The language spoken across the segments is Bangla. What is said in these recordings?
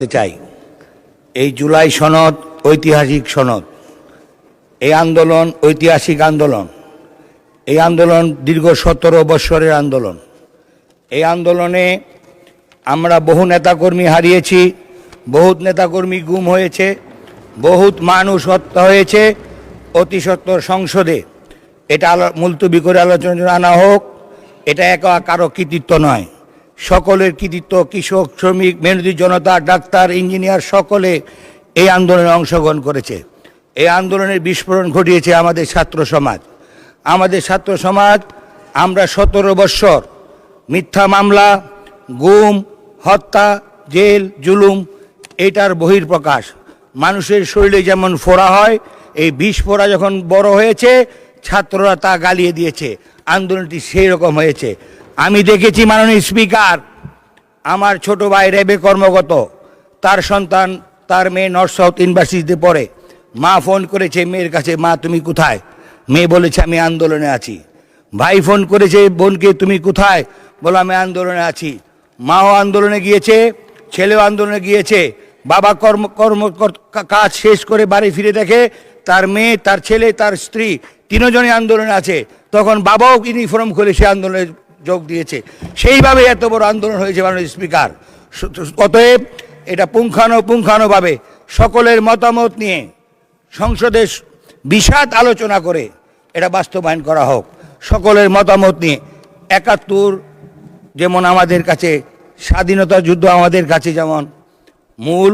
চাই এই জুলাই সনদ ঐতিহাসিক সনদ। এই আন্দোলন ঐতিহাসিক আন্দোলন। এই আন্দোলন দীর্ঘ 17 বৎসরের আন্দোলন। এই আন্দোলনে আমরা বহু নেতাকর্মী হারিয়েছি, বহুত নেতাকর্মী গুম হয়েছে, বহুত মানুষ হত্যা হয়েছে। অতি সত্বর সংসদে এটা মুলতবি করে আলোচনা আনা হোক। এটা একা কারো কৃতিত্ব নয়, সকলের কৃতিত্ব। কৃষক, শ্রমিক, মেহনতি জনতা, ডাক্তার, ইঞ্জিনিয়ার সকলে এই আন্দোলনে অংশগ্রহণ করেছে। এই আন্দোলনের বিস্ফোরণ ঘটিয়েছে আমাদের ছাত্র সমাজ। আমাদের ছাত্র সমাজ আমরা 17 বৎসর মিথ্যা মামলা, গুম, হত্যা, জেল, জুলুম এটার বহিঃপ্রকাশ। মানুষের শরীরে যেমন ফোড়া হয়, এই বিষ ফোড়া যখন বড় হয়েছে ছাত্ররা তা গালিয়ে দিয়েছে। আন্দোলনটি সেই রকম হয়েছে। আমি দেখেছি মাননীয় স্পিকার, আমার ছোট ভাই রেবে কর্মগত, তার সন্তান, তার মেয়ে নর্থ সাউথ ইউনিভার্সিটিতে পড়ে। মা ফোন করেছে মেয়ের কাছে, মা তুমি কোথায়? মেয়ে বলেছে আমি আন্দোলনে আছি। ভাই ফোন করেছে বোনকে, তুমি কোথায়? বলো আমি আন্দোলনে আছি। মাও আন্দোলনে গিয়েছে, ছেলেও আন্দোলনে গিয়েছে। বাবা কাজ শেষ করে বাড়ি ফিরে দেখে তার মেয়ে, তার ছেলে, তার স্ত্রী তিনজনই আন্দোলনে আছে। তখন বাবাও ইউনিফর্ম খুলে সে আন্দোলনে যোগ দিয়েছে। সেইভাবে এত বড় আন্দোলন হয়েছে মাননীয় স্পিকার। অতএব এটা পুঙ্খানুপুঙ্খানুভাবে সকলের মতামত নিয়ে সংসদে বিশদ আলোচনা করে এটা বাস্তবায়ন করা হোক। সকলের মতামত নিয়ে 71 যেমন আমাদের কাছে স্বাধীনতা যুদ্ধ, আমাদের কাছে যেমন মূল,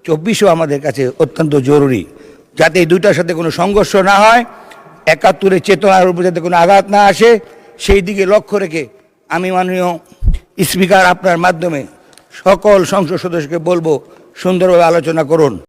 24ও আমাদের কাছে অত্যন্ত জরুরি, যাতে এই দুইটার সাথে কোনো সংঘর্ষ না হয়, 71-এর চেতনার উপর যাতে কোনো আঘাত না আসে, সেই দিকে লক্ষ্য রেখে আমি মাননীয় স্পিকার আপনার মাধ্যমে সকল সংসদ সদস্যকে বলবো সুন্দরভাবে আলোচনা করুন।